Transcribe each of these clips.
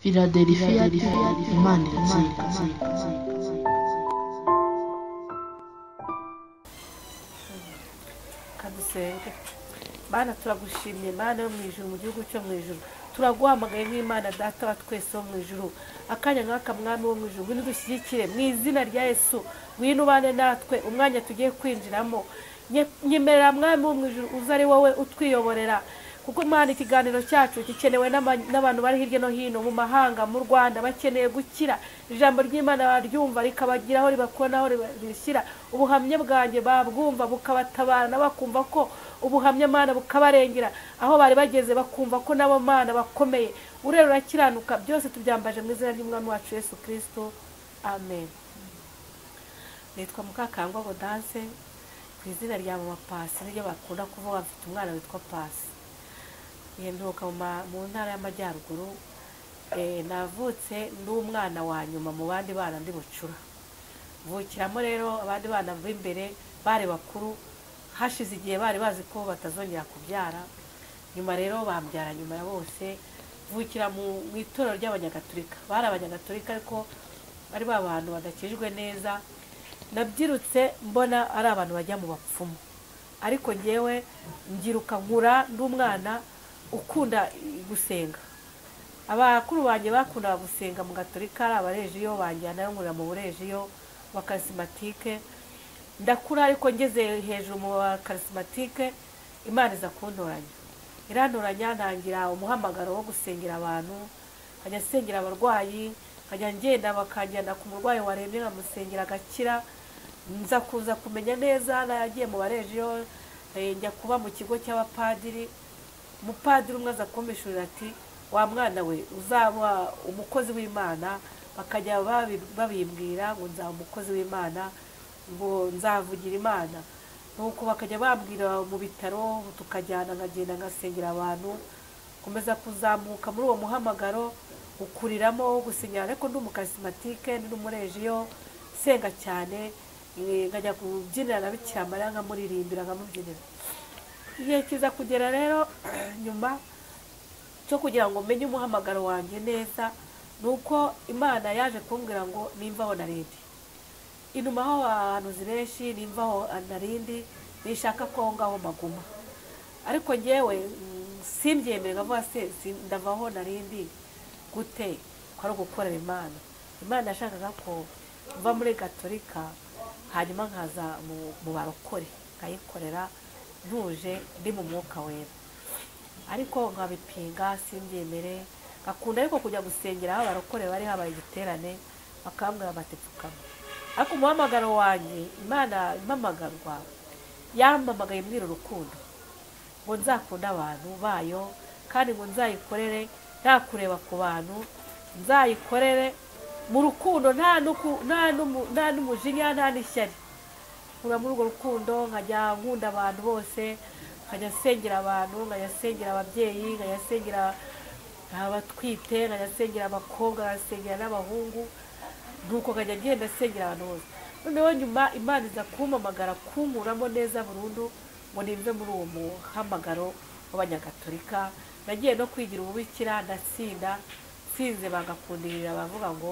Philadelphia Imana iratsinda. Kadusenge Mana turagushimye Mana yo mwijuru mu gihugu cyo mwijuru turaguhamagaye nk'Imana data wa twese wo mwijuru akanya nk'aka mwami wo mwijuru ngwino dushyigikire mu izina rya Yesu ngwino ubane natwe umwanya tugiye kwinjiramo nyemerera mwami wo mwijuru uza ari wowe utwiyoborera kuko Imana ikiganiro cyacu gikenewe n'abantu bari hirya no hino mu mahanga mu Rwanda bakeneye gukira ijambo ry'Imana baryumva rikabagiraho ribakonaho rishyira ubuhamya bwanjye babwumva bukabatabana bakumva ko ubuhamya Mana bukabarengera aho bari bageze bakumva ko nabo Mana bakomeye urero urakiranuka byose tubyambaje mu izina ry'Umwami wacu Yesu Kristo amen. Nitwa Mukakangwa Godanse ku izina rya Mama Pasi niryo bakunda kuvuga mfite umwana witwa Pasi yenduka mu ntara y'Amajyaruguru navutse n'umwana wa nyuma mu bandi bana ndi bucura vukiramo rero abandi bana b'imbere bari bakuru hashize igihe bari bazi ko batazongera kubyara nyuma rero bambyara nyuma ya bose vukira mu itorero ry'Abanyagatolika bari Abanyagatolika ariko bari babantu badakijwe neza nabyirutse mbona ari abantu bajya mu bapfumu ariko ngewe ngiruka nkura nd'umwana ukunda gusenga abakuru banjye bakunda gusenga mu Gatolika ari abarejiyo banjyana yo nkurira mu burejiyo wa charismatique ndakura ariko ngeze hejuru mu charismatique Imana iza kuntoranya irantoranya ntangira umuhamagaro wo gusengera abantu nkajya nsengera abarwayi nkajya ngenda bakanjyana ku murwayi warembye nkamusengera agakira nza kuza kumenya neza nagiye mu barejiyo njya kuba mu kigo cy'abapadiri umupadiri umwe aza kumpishurira ati wa mwana we uzaba umukozi w'Imana bakajya babimbwira ngo nzaba umukozi w'Imana ngo nzavugira Imana nuko bakajya bambwira mu bitaro tukajyana nkagenda ngasengera abantu komeza kuzamuka muri uwo muhamagaro ukuriramo gusinyana ariko ndi umukasimatike ndi umurejiyo senga cyane nkajya kubyinira na Bikira Mariya nkamuririmbira nkamubyinira igihe kiza kugera rero nyuma cyo kugira ngo menye umuhamagaro wanjye neza nuko Imana yaje kumbwira ngo nimvaho narindi inuma aho abantu zibenshi nimvaho narindi nishaka ko ngaho maguma ariko ngewe simbyemere ngavuga se ndavaho narindi gute ko ari gukorera Imana yashakaga ko mva muri Gatolika hanyuma nkaza mu barokore ngayikorera ntuje ndi mu mwuka wera ariko nkabipinga simbyemere ngakunda ariko kujya gusengera aho abarokore bari habaye igiterane bakambwira batepfukama ariko umuhamagaro wanjye Imana impamagarwa yampamagaye mbwira urukundo ngo nzakunda abantu bayo kandi ngo nzayikorere nta kureba ku bantu nzayikorere mu rukundo nta n'umujinya nta n'ishyari nkura muri urwo rukundo nkajya nkunda abantu bose nkajya nsengera abantu nkajya nsengera ababyeyi nkajya nsengera abatwite nkajya nsengera abakobwa nkajya nsengera n'abahungu nuko nkajya ngenda nsengera abantu bose noneho nyuma Imana iza kumpamagara kunkuramo neza burundu ngo nimve muri uwo muhamagaro w'Abanyagatolika nagiye no kwigira ububikira ndatsinda nsinze bagakundirira bavuga ngo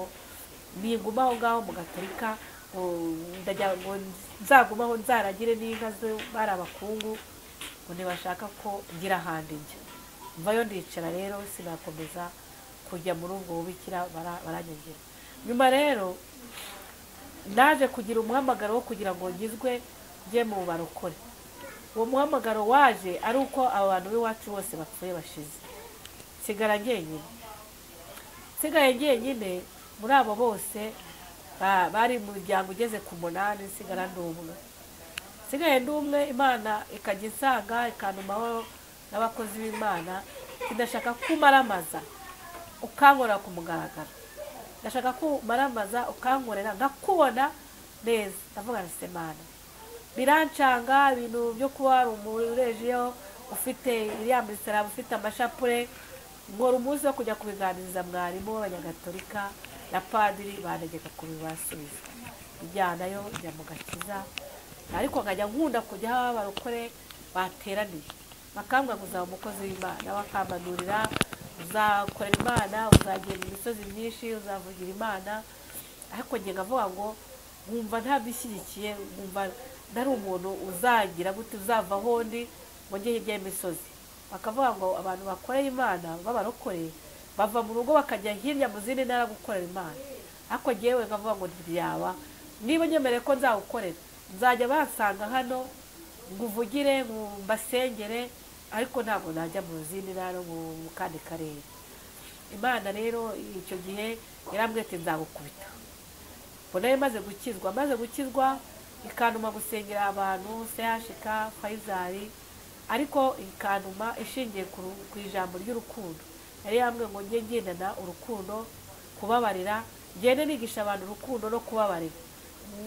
ningumaho ngaho mu Gatolika ngo nzagumaho nzaragire n'inka zo bari abakungu ngo ntibashaka ko ngira ahandi njya mvayo ndicara rero sinakomeza kujya muri ubwo bubikira baranyongera nyuma rero naje kugira umuhamagaro wo kugira ngo ngizwe njye mu barokore uwo muhamagaro waje ari uko abantu b'iwacu bose bapfuye bashize nsigaye njyenyine muri abo bose bari mu muryango ugeze ku 8 nsigara ndi umwe Imana ikajya insanga ikantumaho n'abakozi b'Imana kidashaka kumaramaza ukankorera ku mugaragaro ndashaka kumaramaza ukankorera ngakubona neza ndavuga nti Imana birancanga ibintu byo kuba ari umurejiyo ufite iriya misara ufite amashapure ngora umunsi wo kujya kubiganiriza mwarimu w'Abanyagatolika na padiri banegeka kubibasubiza bijyanayo njya mu Gakiza ariko nkajya nkunda kujya aho abarokore bateraniye bakambwa kuzaba umukozi w'Imana bakambanurira uzakorera imana, uzagenda imisozi myinshi, uzavugira imana. Ariko njye ngavuga ngo nkumva ntabishyigikiye, nkumva ntari umuntu uzagira gute uzavaho ndi ngo njye hirya y'imisozi. Bakavuga ngo abantu bakorera imana b'abarokore bava mu rugo bakajya hirya mu zindi ntara gukorera imana. Ariko njyewe ngavuga ngo ntibyaba, niba nyemereye ko nzawukorera nzajya basanga hano nguvugire mbasengere, ariko ntabwo najya mu zindi ntara mu kandi karere. Imana rero icyo gihe yarambwiye ati nzagukubita. Mbona maze gukizwa ikantuma gusengera abantu CHK Fayizari, ariko ikantuma ishingiye ku ijambo ry'urukundo. Yari yambwiye ngo njye ngendana urukundo, kubabarira, ngende nigisha abantu urukundo no kubabarira.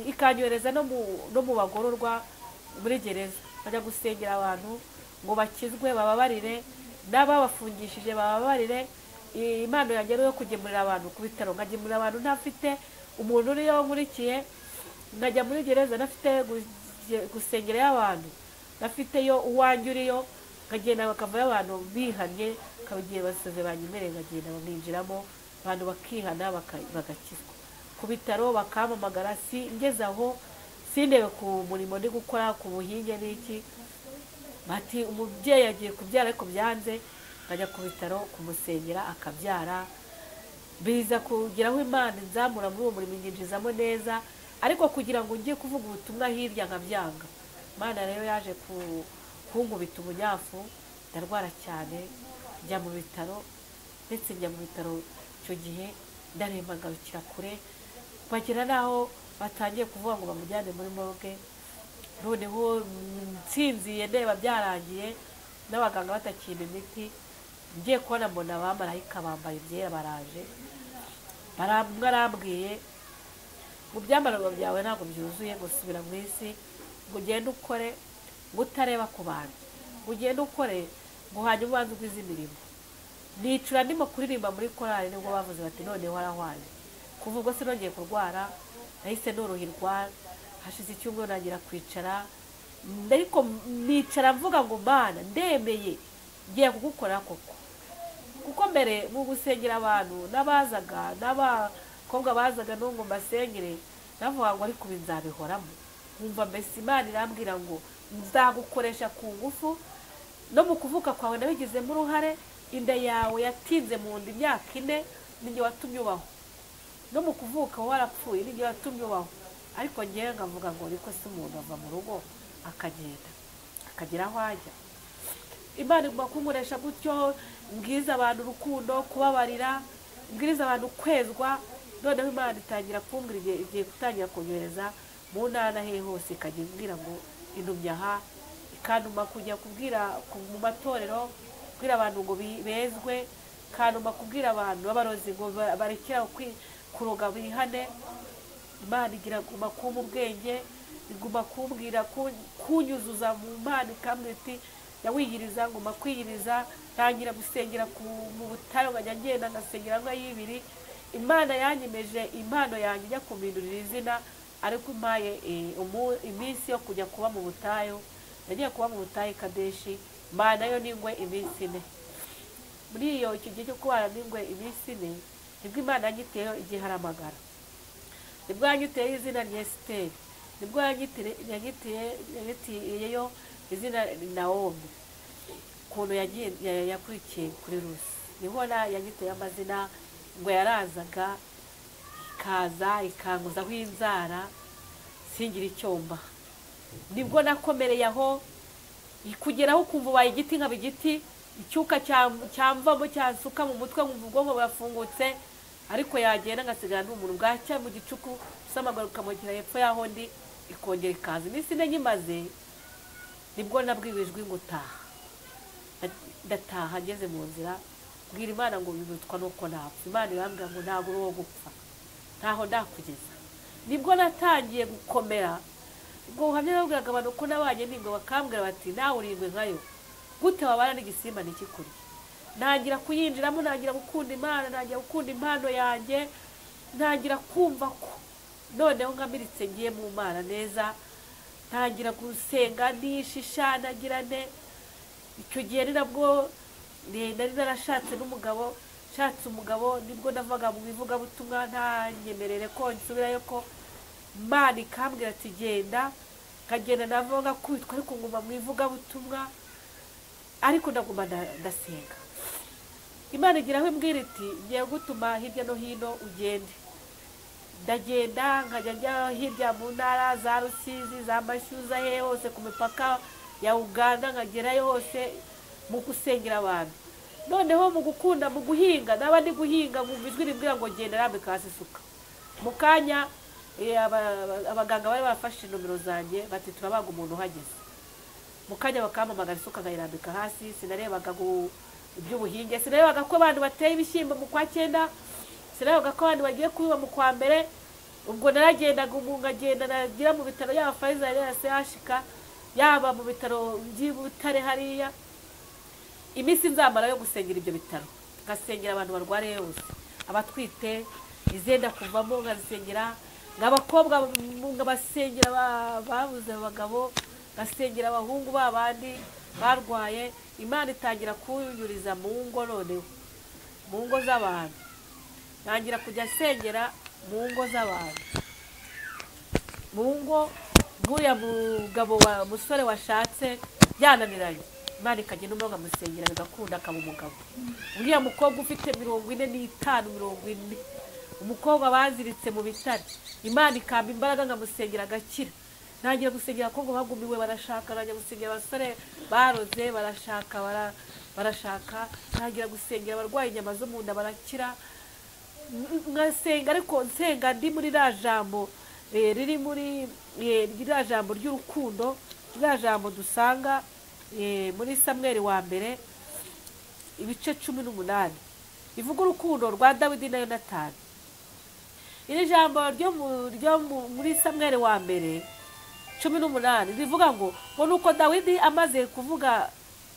Ikanyohereza no mu bagororwa muri gereza, bajya gusengera abantu ngo bakizwe bababarire, n'ababafungishije bababarire. Impano yanjye yo kugemurira abantu ku bitaro, nkagemurira abantu ntafite umuntu uriyo nkurikiye, nkajya muri gereza nafite gusengera abantu, nafiteyo uwanjye uriyo, nkagenda bakavayo abantu bihanye, kabigiye basoze banyemereye, nkagenda baminjiramo abantu bakihana bagakizwa. Ku bitaro bakampamagara, ngeze aho sindebe ku murimo ndi gukora ku buhinge n'iki, bati umubyeyi yagiye kubyara ariko byanze, nkajya ku bitaro kumusengera akabyara. Biza kugeraho Imana nzamura muri uwo murimo nginjizamo neza, ariko kugira ngo njye kuvuga ubutumwa hirya nkabyanga. Imana rero yaje kunkubita umunyafu, ndarwara cyane, njya mu bitaro, ndetse njya mu bitaro icyo gihe ndaremba ngarukira kure, bagera naho batangiye kuvuga ngo bamujyane muri morgue. Noneho nsinziye ndeba byarangiye, n'abaganga batakimpa imiti, ngiye kubona mbona abamarayika bambaye ibyera baraje, barambwiye ngo ibyambarwa byawe ntabwo byuzuye, ngo subira mu isi, ngo ugende ukore, ngo utareba ku bantu, ngo ugende ukore, ngo hanyuma ubanze ugwize imirimo. Nicura ndimo kuririmba muri korali, nibwo bavuze bati noneho arahwaje. Kuva ubwo sinongeye kurwara, nahise noroherwa. Hashize icyumweru nagira kwicara, ariko nicara mvuga ngo Mana ndemeye ngiye kugukora koko. Kuko mbere mu gusengera abantu n'abazaga n'abakobwa bazaga no ngo mbasengere, navuga ngo ariko binzabihoramo. Nkumva mbese Imana irambwira ngo nzagukoresha ku ngufu, no mu kuvuka kwawe nabigizemo uruhare. Inda yawe yatinze mu nda imyaka 4, ninjye watumye ubaho. No mu kuvuka warapfuye, ninjye watumye ubaho. Ariko ngiye ngavuga ngo ariko si umuntu ava mu rugo akagenda akagira aho ajya. Imana igomba kumuresha gutyo, mbwiriza abantu urukundo, kubabarira, mbwiriza abantu kwezwa. Noneho Imana itangira kumbwira igiye gutangira kunyohereza mu ntara he hose, ikajya imbwira ngo intumye aha, ikantuma kujya kubwira mu matorero, kubwira abantu ngo bezwe, ikantuma kubwira abantu b'abarozi ngo barekera kuroga bihane. Imana igira guma kumpa ubwenge, iguma kumbwira kunyuzuza mu Mana, ikambwira iti yawiyiriza, nguma kwiyiriza. Ntangira gusengera mu butaro, nkajya ngenda ngasengera nk'ayibiri. Imana yanyemeje impano yanjye ijya kumpindurira izina, ariko impaye iminsi yo kujya kuba mu butayu. Nagiye kuba mu butayu Kadeshi, Imana yo n'ingwe iminsi 4. Muri icyo gihe cyo kubana n'ingwe iminsi 4, nibwo Imana yanyiteyeho igihe haramagara, nibwo yanyiteye izina rya Esiteri, nibwo yanyiteyeyo izina Naomi, ukuntu yakurikiye kuri Rusi. Niho yanyiteye amazina ngo yarazaga ikaza ikanguzaho inzara singira icyomba. Nibwo nakomereye aho, kugeraho ukumva ubaye igiti nkaba igiti, icyuka cyamvamo cyansuka mu mutwe, nkumva ubwonko burafungutse. Ariko yagenda ngasigara n'umuntu bwacya mu gicuku, samagara ukamugera hepfo yaho ndi, ikongera ikaza. Iminsi 4 nyimaze, nibwo nabwiwe ijwi ngo taha. Ndataha, ngeze mu nzira mbwira Imana ngo bibutwa nuko napfa. Imana irambwira ngo ntabwo uri wo gupfa, ntaho ndakugeza. Nibwo natangiye gukomera, ubwo buhamya nabwiraga abantu ko nabanye n'ingwe, bakambwira bati nawe uri ingwe nkayo, gute wabana n'igisimba ntikikurye. Ntangira kuyinjiramo, ntangira gukunda Imana, ntangira gukunda impano yanjye, ntangira kumva ko noneho nkamiritse ngiye mu Mana neza. Ntangira gusenga nishisha, nagira ne. Icyo gihe ni nabwo nari narashatse n'umugabo, nshatse umugabo nibwo navaga mu ivugabutumwa ntanyemerere ko nsubirayo, ko Imana ikambwira ati genda, nkagenda navuga kwitwa ariko nguma mu ivugabutumwa, ariko ndaguma ndasenga. Imana igira aho imbwira iti ngiye gutuma hirya no hino ugende. Ndagenda nkajya njya hirya mu ntara za Rusizi, za Mashyuza, he hose ku mipaka ya Uganda, nkagerayo hose mu gusengera abantu. Noneho mu gukunda, mu guhinga, naba ndi guhinga mu ijwi rimbwira ngo genda rambika hasi isuka. Mu kanya abaganga bari bafashe nomero zanjye bati turabaga umuntu uhageze. Mu kanya bakampamagara isuka nkayirambika hasi. Sinarebaga iby'ubuhinge, sinarebaga ko abantu bateye ibishyimbo mu kwa 9, sinarebaga ko abantu bagiye kubiba mu kwa 1. Ubwo naragendaga nkagenda nagira mu bitaro yaba Pfizer ya CHK, yaba mu bitaro by'Ibutare hariya. Iminsi nzamara yo gusengera ibyo bitaro, ngasengera abantu barwariye hose, abatwite, izenda kuvamo nkasengera, n'abakobwa ngabasengera babuze abagabo, ngasengera abahungu babandi barwaye. Imana itangira kunyuriza mu ngo, noneho mu ngo z'abantu ntangira kujya sengera mu ngo z'abantu, mu ngo bw'uriya mugabo wa musore washatse byananiranye. Imana ikagenda umwe nkamusengera bigakunda, akaba umugabo. Uriya mukobwa ufite 45, 40, umukobwa baziritse mu bitare, Imana ikamba imbaraga nkamusengera agakira. Ntangira gusengera abakobwa bagumiwe barashaka, ntangira gusengera abasore baroze barashaka, ntangira gusengera abarwaye inyama zo mu nda barakira. Ngasenga ariko nsenga ndi muri ra jambo riri muri rya jambo ry'urukundo, rya jambo dusanga muri Samweli wa mbere ibice 18 ivuga urukundo rwa Dawidi na Yonatani. Iri jambo ryo muri Samweli wa mbere 18 rivuga ngo nuko Dawidi amaze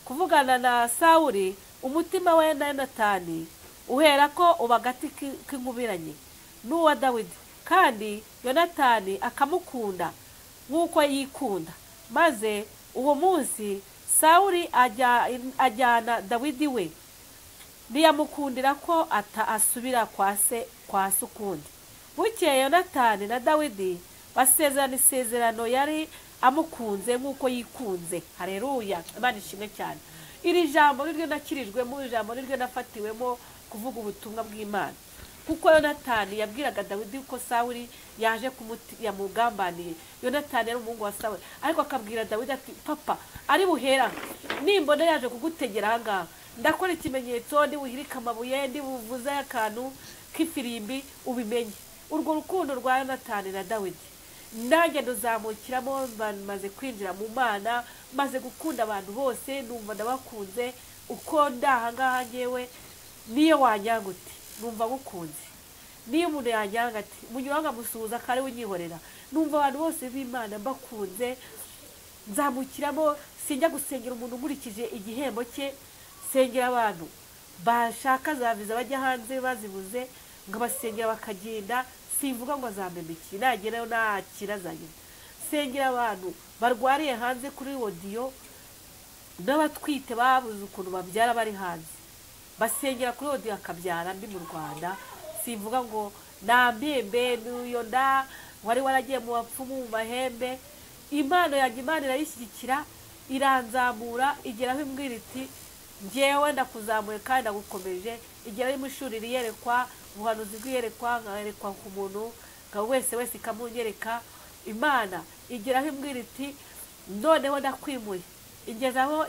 kuvugana na Sawuli, umutima we na Yonatani uhera ko ubagati k'inkubiranye n'uwa Dawidi, kandi Yonatani akamukunda nk'uko yikunda. Maze uwo munsi Sawuli ajyana Dawidi we, ntiyamukundira ko asubira kwa se ukundi. Bukeye Yonatani na Dawidi basezerana isezerano yari amukunze nk'uko yikunze. Haleluya, Imana ishimwe cyane. Iri jambo niryo nakirijwemo, ijambo niryo nafatiwemo kuvuga ubutumwa bw'Imana, kuko Yonatani yabwiraga Dawidi ko Sawuli yaje yamugambaniye. Yonatani yari umuhungu wa Sawuli, ariko akabwira Dawidi ati papa ari buhera nimbona yaje kugutegera ahangaha, ndakora ikimenyetso, ndi buhirika amabuye, ndi buvuze akantu k'ifirimbi, ubimenye. Urwo rukundo rwa Yonatani na Dawidi nanjye nduzamukiramo, maze kwinjira mu Mana, maze gukunda abantu bose, numva ndabakunze. Uko ndahangaha ngewe niyo wanyanga uti numva gukunze, niyo umuntu yanyanga ati munyuranga musuhuza kare unyihorera, numva abantu bose b'Imana mbakunze. Nzamukiramo, sinjya gusengera umuntu nkurikije igihembo cye, sengera abantu bashaka za viza bajya hanze bazibuze, ngabasengera bakagenda. Sivuga ngo azambemiki nagerayo nakira zanye. Sengera abantu barwariye hanze kuri audio, n'abatwite babuze ukuntu babyara bari hanze, basengera kuri audio akabyara mbi mu Rwanda. Sivuga ngo nambembe n'uyo nda wari waragiye mu bapfumu mu mahembe. Impano yanjye Imana irayishyigikira, iranzamura, igeraho imbwira iti ngewe ndakuzamuye kandi ndagukomeje. Igeraho imishuri riyerekwa, ubuhanuzi bw'iyerekwa, nkayerekwa ku muntu ngo wese ikamunyereka. Imana igeraho imbwira iti noneho ndakwimuye, igezaho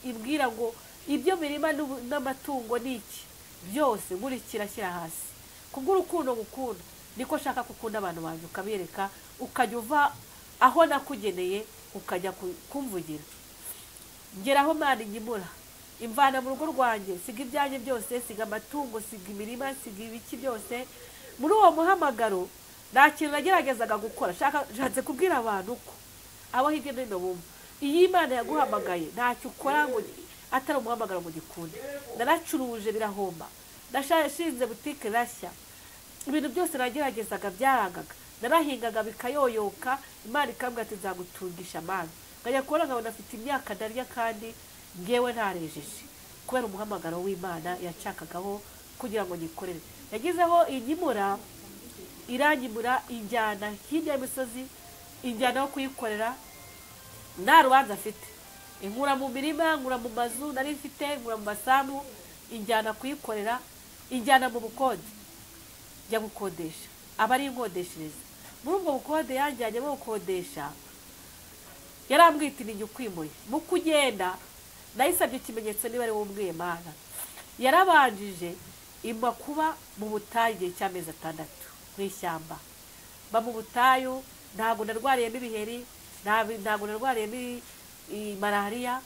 imbwira ngo ibyo mirima n'amatungo n'iki byose nkurikira shyira hasi. Kubw'urukundo gukunda niko shaka gukunda abantu banjye, ukabireka ukajya uva aho nakugeneye ukajya kumvugira. Ngeraho Mana inyimura, imvana mu rugo rwanjye, siga ibyanjye byose, siga amatungo, siga imirima, siga ibiki byose. Muri uwo muhamagaro nta kintu nageragezaga gukora, nshatse kubwira abantu ko abo hirya no hino bumva iyi Imana yaguhamagaye ntacyo ukora ngo atari umuhamagaro mu gikunde. Naracuruje birahomba, nashinze butike rashya, ibintu byose nageragezaga byarangaga, narahingaga bikayoyoka. Imana ikambwira ati nzagutungisha amazi. Ngajya kubona nkabona afite imyaka ndarya kandi ngewe ntarejeje, kubera umuhamagaro w'Imana yacakagaho kugira ngo nyikorere. Yagizeho inyimura iranyimura injyana hirya y'imisozi, injyana yo kuyikorera nta rubanza afite. Inkura mu mirima, nkura mu mazu nari mfite, nkura mu masambu, injyana kuyikorera, injyana mu bukode, njya gukodesha abari inkodeshereza. Muri ubwo bukode yanjyanyemo gukodesha, yarambwiye iti ninjye ukwimuye. Mu kugenda nayisabye ikimenyetso niba ari wowe Mana. Yarabanjije imba kuba mu butayu igihe cy'amezi 6 mu ishyamba. Ba mu butayu ntabwo narwariyemo ibiheri, ntabwo narwariyemo malariya.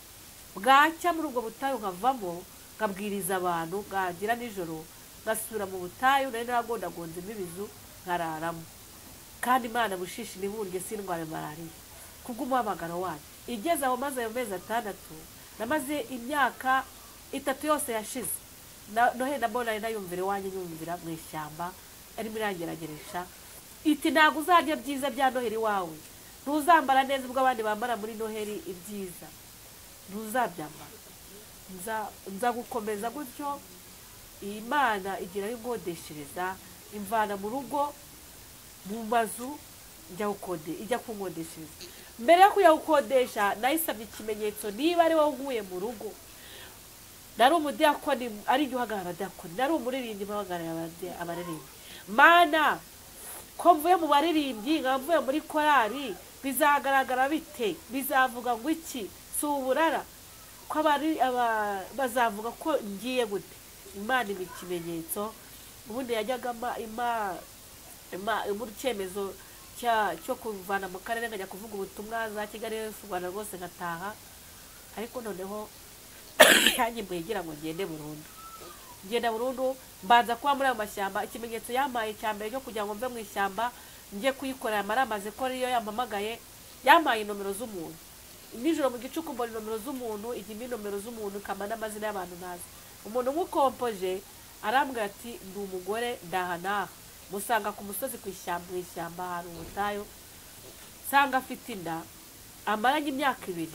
Bwacya muri ubwo butayu nkavamo ngabwiriza abantu, ngagira nijoro ngasubira mu butayu nari naragondagonzemo ibizu nkararamo. Kandi Imana bushishi nibunge sindware malariya kubw'umuhamagaro wayo. Igeze aho maze ayo mezi 6, namaze imyaka 3 yose yashize. Noheli nabona nayumvira iwanjye nyumvira mu ishyamba arimo irangerageresha iti ntabwo uzarya byiza bya Noheli wawe, ntuzambara neza ubwo abandi bambara muri Noheli ibyiza, ntuzabyambara, nza gukomeza gutyo. Imana igira inkodeshereza, imvana mu rugo mu mazu ijya kunkodeshereza. Mbere yo kujya gukodesha nayisabye ikimenyetso niba ari wowe unkuye mu rugo. Nari umudiyakoni ari jye uhagarara abadiyakoni, nari umuririmbyi mpagarara abaririmbyi. Mana ko mvuye mu baririmbyi nkamvuye muri korari, bizagaragara bite? Bizavuga ngo iki? Si uburara ko bazavuga ko ngiye gute? Imana ni ikimenyetso. Ubundi yajyaga muri cyemezo cyo kuvana mu karere nkajya kuvuga ubutumwa za Kigali y'u Rwanda rwose ngataha. Ariko noneho yanyimbuye igira ngo ngende burundu. Ngenda burundu mbanza kuba muri ayo mashyamba. Ikimenyetso yamaye cya mbere cyo kugira ngo mve mu ishyamba njye kuyikorera amaramaze ko ariyo yampamagaye, yamaye nomero z'umuntu. Nijoro mu gicuku mbona nomero z'umuntu, igimi nomero z'umuntu kama n'amazina y'abantu nazi. Umuntu umukompoje arambwira ati ndi umugore ndahanaha, musanga ku musozi ku ishyamba hari ubutayu, sanga afite inda amaranye imyaka 2.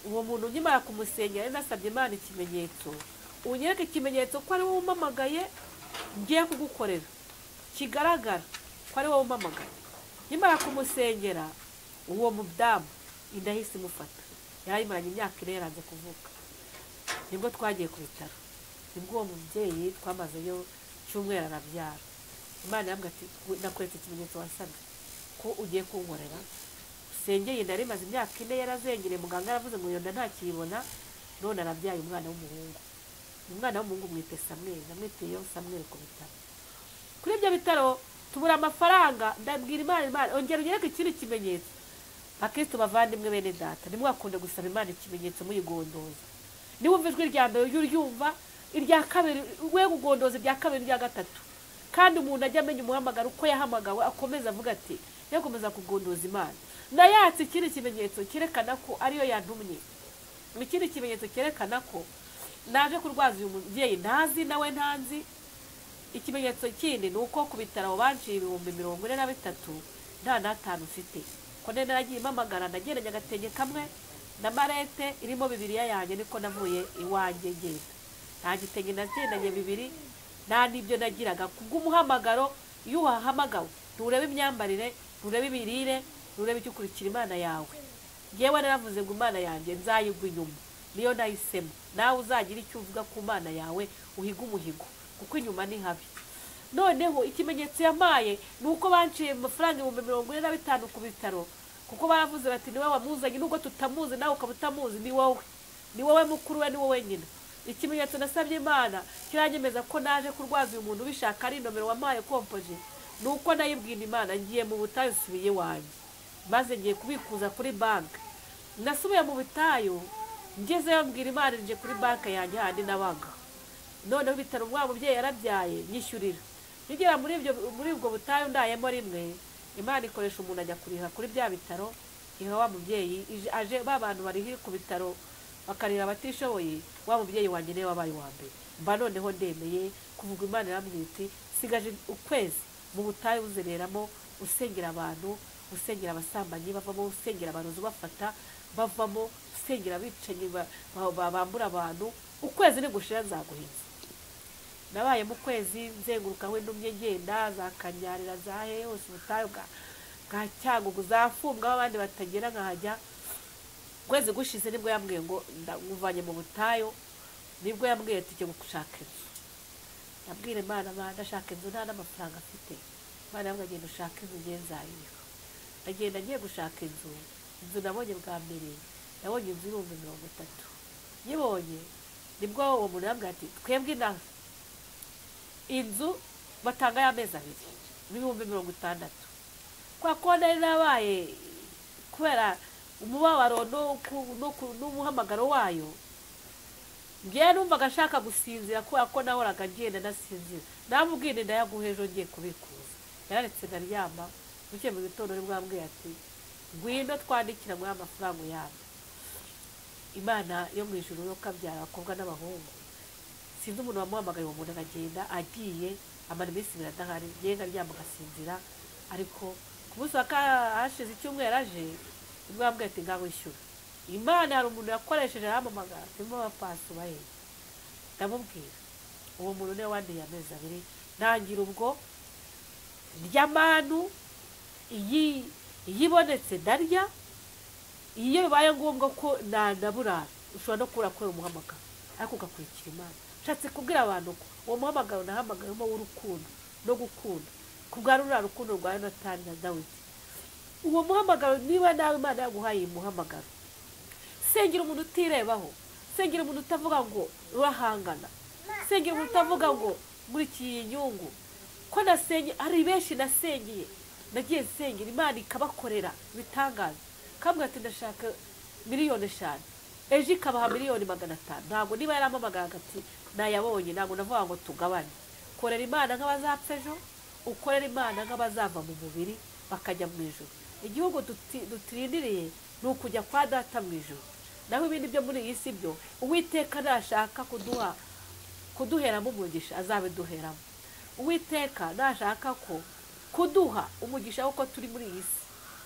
Uwo muntu nkimara kumusengera nasabye Imana ikimenyetso, unyereke ikimenyetso ko ari wowe umpamagaye ngiye kugukorera, kigaragara ko ari wowe umpamagaye. Nkimara kumusengera uwo mudamu indahise imufata, yarayimaranye imyaka 4 yaranze kuvuka. Nibwo twagiye ku bitaro, nibwo uwo mubyeyi twamazeyo cyumwera arabyara. Imana yambwiye ati nakweretse ikimenyetso wasabye ko ugiye kunkorera. Sengeye ndari maze imyaka 4 yarazengereye, muganga yaravuze ngo yonda ntakibona, none arabyaye umwana w'umuhungu. Umwana w'umuhungu mwite Samuel, namwiteye Samuel ku bitaro. Kuri ibyo bitaro tubura amafaranga, ndabwira Imana ongera unyereke ikindi kimenyetso. Bakristo bavandimwe bene data, nimwakunde gusaba Imana ikimenyetso muyigondoza. Niwumva ijwi rya mbere uryumva, irya kabiri we gugondoza, irya kabiri irya gatatu. Kandi umuntu ajya amenya umuhamagaro uko yahamagawe, akomeza avuga ati yakomeza kugondoza Imana. Nayatse ikindi kimenyetso cyerekana ko ariyo yantumye. Ikindi kimenyetso cyerekana ko naje kurwaza uyu mubyeyi ntazi nawe ntanzi. Ikimenyetso kindi ni uko ku bitaro banciye 43,000 nta n'atanu ufite. Ko nene nagiye impamagara ndageranya agatenge kamwe na marete irimo Bibiliya yanjye, niko navuye iwanjye ngenda. Nta gitenge nagendanye 2, nta n'ibyo nagiraga kubw'umuhamagaro. Iyo wahamagawe nturebe imyambarire, nturebe ibirire, nturebe icyo ukurikira Imana yawe. Yewe naravuze ngo Imana yanjye nzayigwa inyuma, niyo nahisemo. Nawe uzagira icyo uvuga ku Mana yawe, uhiga umuhigo kuko inyuma ni habi. Noneho ikimenyetso yamaye nuko banciye amafaranga 45,000 ku bitaro, kuko baravuze bati niwe wamuzanye, nubwo tutamuzi nawe ukabutamuzi, ni wowe mukuru we, ni wowe nyina. Ikimenyetso nasabye Imana kiranyemeza ko naje kurwaza uyu muntu bishaka ari nomero wamaye kompoje. Nuko nayibwira Imana ngiye mu butayu subiye wanjye, maze ngiye kubikuza kuri banki. Nasubiye mu butayu ngezeyo mbwira Imana nje kuri banki yanjye handi nabaga. Noneho bitaro umwana mubyeyi yarabyaye nyishyurira. Nigera muri ubwo butayu ndayemo rimwe, Imana ikoresha umuntu ajya kuriha kuri bya bitaro. Iha wa mubyeyi aje babantu bari ku bitaro bakarira batishoboye, wa mubyeyi wanjye ne wabaye wa mbere. Mba noneho ndemeye kuvuga Imana yamwite, sigaje ukwezi mu butayu uzereramo, usengera abantu, usengera abasambanyi bavamo, usengera abantu bafata bavamo, usengera bicanyi bambura abantu, ukwezi nigushira nzaguha inzu. Nabaye mu kwezi nzenguruka we ndumye ngenda za Kanyarira za he hose ubutayu bwa Cyangugu zafumbwa abandi batagera nkahajya. Kwezi gushize nibwo yambwiye ngo ndamuvanye mu butayu, nibwo yambwiye ati cyo gushaka inzu. Nabwire Imana ndashaka inzu nta n'amafaranga afite. Imana yambwiye agenda ushaka inzu ngenzayiha. Agenda agiye gushaka inzu nabonye bwa mbere nabonye inzu y'ibihumbi 30. Yibonye nibwo uwo muntu yambwiye ati twebwe inaha inzu batanga y'amezi 2 n'ibihumbi 60. Kwa kone nabaye kubera umubabaro n'umuhamagaro wayo, ngiye numvaga ashaka gusinzira kubera ko nahoraga ngenda nasinzira. Namubwire ndayaguha ejo ngiye kubikuza. Yararetse ndaryama, buke mu gitondo nibwo yambwiye ati ngwino twandikira muri amafaranga yawe. Imana yo mu ijuru yo kabyara abakobwa n'abahungu, sinzi umuntu wamuhamagaye uwo muntu agenda agiye amara iminsi 2 adahari, ngiye ndaryama gasinzira. Ariko ku munsi wa hashize icyumweru aje nibwo yambwiye ati ngaho wishyura. Imana hari umuntu yakoresheje aramamagara ndimo bapasi bahe. Ndamubwira uwo muntu ne wandiye amezi 2 nangira ubwo ry'amanu iyibonetse ndarya, iyo bibaye ngombwa ko nanaburara ushobora no kura ko umuhamagara ariko ugakurikira Imana. Nshatse kubwira abantu ko uwo muhamagaro nahamagayemo w'urukundo no gukunda kubwarura rukundo rwa Yonatani na Dawidi. Uwo muhamagaro niba nawe Imana yaguhaye muhamagaro, sengera umuntu utirebaho, sengera umuntu utavuga ngo urahangana, sengera umuntu utavuga ngo muri kiyinyungu ko nasenye. Ari benshi nasengeye nagiye sengera Imana ikabakorera bitangaza. Kamwe ati ndashaka 5 miliyoni, ejo ikabaha 5 miliyoni 500. Ntabwo niba yaramamagara ati nayabonye, ntabwo navuga ngo tugabane. Korera Imana nk'abazapfa ejo, ukorera Imana nk'abazava mu mubiri bakajya mu ijuru. Igihugu dutirindiriye ni ukujya kwa Data mu ijuru. Naho ibindi byo muri iyi si byo Uwiteka nashaka kuduheramo umugisha azabiduheramo. Uwiteka nashaka ko kuduha umugisha uko turi muri iyi si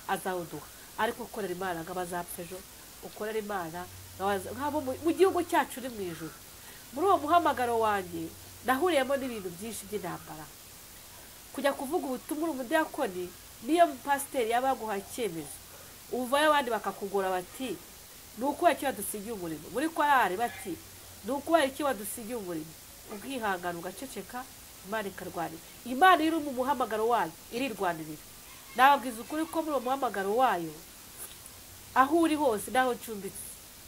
azawuduha. Ariko ukorera Imana nk'abazapfa ejo, ukorera Imana nk'abo mu gihugu cyacu uri mu ijuru. Muri uwo muhamagaro wanjye nahuriyemo n'ibintu byinshi by'intambara. Kujya kuvuga ubutumwa umudiyakoni niyo pasiteri yabaguha icyemezo, uvayo abandi bakakugora bati nuko icyo wadusigiye umurimo. Muri korari bati nuko icyo wadusigiye umurimo. Ubwihangana ugaceceka, Imana ikarwanira. Imana iri mu muhamagaro wayo irirwanirira. Nababwiza ukuri ko muri uwo muhamagaro wayo aho uri hose naho ncumbitse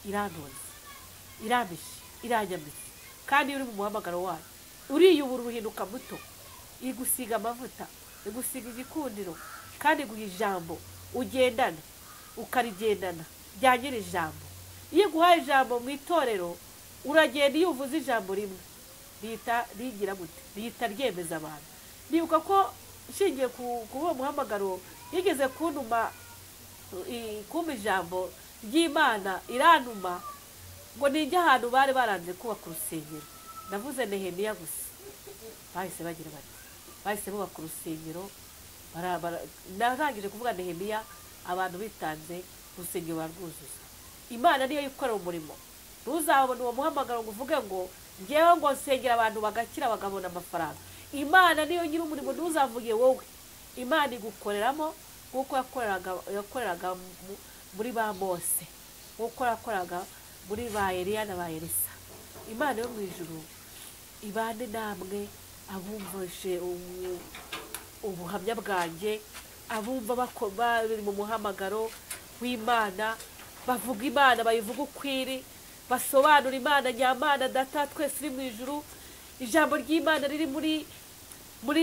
irantoza, iramishe, iranyambitse. Kandi uri mu muhamagaro wayo uriyubura uruhinduka muto, igusiga amavuta, igusiga igikundiro, kandi guha ijambo ugendana ukarigendana ryanyira ijambo. Iyo guhaye ijambo mu itorero uragenda, iyo uvuze ijambo rimwe rigira gute rihita ryemeza abantu. Nibuka ko nshingiye ku uwo muhamagaro yigeze kuntuma kumpa ijambo ry'Imana, irantuma ngo ninjye ahantu bari baranze kubaka urusengero. Navuze Nehemiya gusa, bahise bagira bati bahise bubaka urusengero. Narangije kuvuga Nehemiya, abantu bitanze urusengero barwuzuza. Imana niyo yikorera umurimo. Ntuzabona uwo muhamagaro ngo uvuge ngo ngewe ngo nsengera abantu bagakira bagabona amafaranga. Imana niyo nyiri umurimo, ntuzavuge wowe. Imana igukoreramo kuko yakoreraga muri ba Mose, kuko yakoraga muri ba Eliya na ba Elisa. Imana yo mu ijuru ibane namwe abumvise ubuhamya bwanjye, abumva bari mu muhamagaro w'Imana, bavuga Imana bayivuga ukwiri, basobanura Imana nyamana Data twese uri mu ijuru. Ijambo ry'Imana riri muri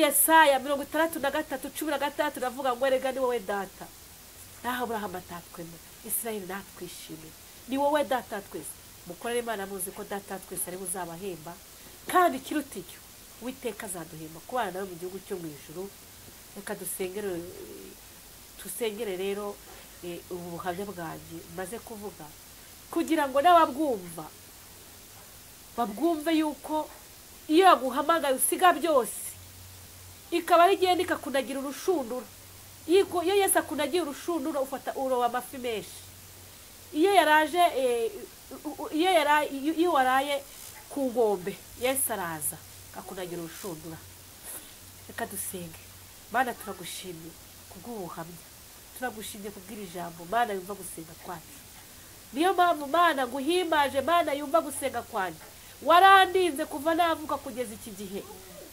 Yesaya 63:16 navuga ngo erega ni wowe Data, naho Abrahamu atatwemera, Isirayeli natwishimira, ni wowe Data twese. Mukorere Imana muzi ko Data twese ari buzabahemba, kandi kiruta icyo Uwiteka azaduhemba kubana nawe mu gihugu cyo mu ijuru. Reka dusengere rero ubu buhamya bwanjye maze kuvuga, kugira ngo n'ababwumva babwumve yuko iyo yaguhamagaye usiga byose, ikaba ari igenda ikakunagira urushundura. Iyo Yesu akunagiye urushundura ufata uroba amafi menshi. Iyo waraye ku ngombe. Yesu araza akakunagira urushundura. Reka dusenge. Mana turagushimye kubw'ubuhamya, turagushimye kubw'iri jambo Mana yumva gusenga kwacu. Niyo mpamvu Mana guhimbaje, Mana yumva gusenga kwanjye. Warandinze kuva navuka kugeza iki gihe.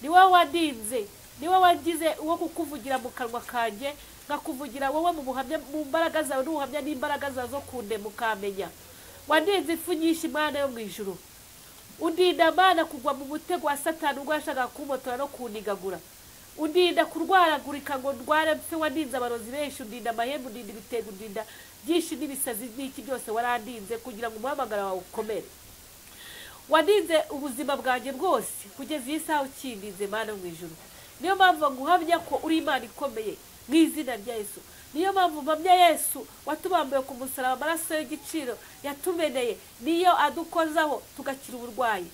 Ni wowe wandinze, ni wowe wagize uwo kukuvugira mu kanwa kanjye, ngakuvugira wowe mu buhamya, mu mbaraga zawe n'ubuhamya n'imbaraga zawe zo kundema ukamenya. Wandinze ifu nyinshi Mana yo mu ijuru. Undinda Mana kugwa mu mutego wa Satani ubwo yashakaga kumotora no kunigagura. Undinda kurwaragurika ngo ndware mpfe. Wandinze abarozi benshi, undinda amahembe, undinda ibitego, undinda byinshi n'ibisazi n'iki byose warandinze kugira ngo umuhamagaro wawe ukomere. Wandinze ubuzima bwanjye bwose kugeza iyi saha ukindinze Mana mu ijuru. Niyo mpamvu nguhamya ko uri Imana ikomeye mu izina rya Yesu. Niyo mpamvu mpamya Yesu watubambuye ku musaraba, amaraso y'igiciro yatumeneye niyo adukozaho tugakira uburwayi.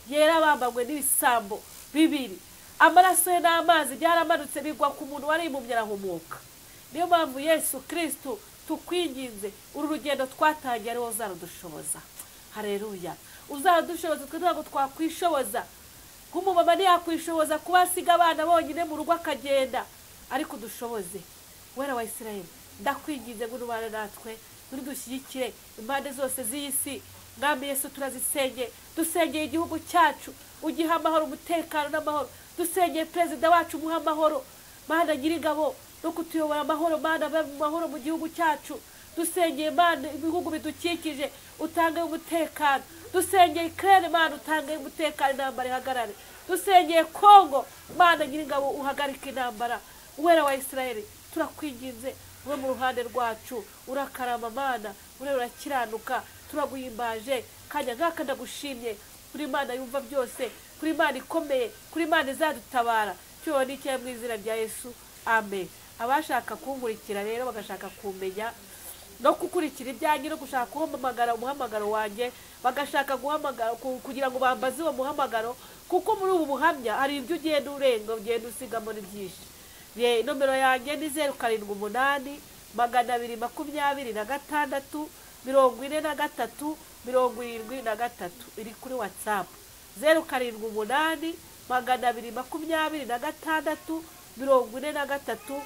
Yera bambanywe n'ibisambo bibiri, amaraso ye n'amazi byaramanutse bigwa ku muntu wari impumyi arahumuka. Niyo mpamvu Yesu Kristo tukwinginze, uru rugendo twatangiye ariwo uzarudushoboza. Haleluya. Uzarudushoboza, twe ntabwo twakwishoboza. Nk'umumama ntiyakwishoboza kuba asiga abana bonyine mu rugo akagenda, ariko dushoboze. Wera wa Isirayeli, ndakwinginze ngo ubane natwe, dushyigikire impande zose z'iyi si. Mwami Yesu turazisenge, dusengeye igihugu cyacu, ugiha amahoro, umutekano n'amahoro. Dusengeye perezida wacu, umuha amahoro Mana nyir'ingabo, no kutuyobora amahoro Mana, mu mahoro mu gihugu cyacu. Dusengeye Mana ibihugu bidukikije, utange umutekano. Dusengeye Ukraine Mana, utange umutekano, intambara ihagarare. Dusengeye Kongo Mana nyir'ingabo, uhagarike intambara. Uwera wa Isirayeli, turakwinginze ube mu ruhande rwacu, urakarama Mana, urakiranuka. Turaguhimbaje kanya nk'aka, ndagushimye kuri Imana yumva byose, kuri Imana ikomeye, kuri Imana izadutabara. Cyo ni cyo mu izina rya Yesu, amen. Abashaka kunkurikira rero bagashaka kumenya no kukurikira ibyanjye no gushaka guhamagara umuhamagaro wanjye, bagashaka guhamagara kugira ngo bambaze uwo muhamagaro, kuko muri ubu buhamya hari ibyo ugenda urenga, ugenda usigamo ni byinshi. Nomero yanjye ni 078 226 43 73 iri kuri WhatsApp. 078 226 43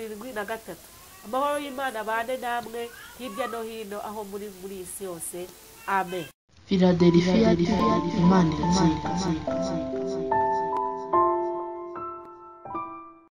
73. Amahoro y'Imana bane namwe hirya no hino aho muri isi yose. Amen. Philadelphia, Imana iratsinda.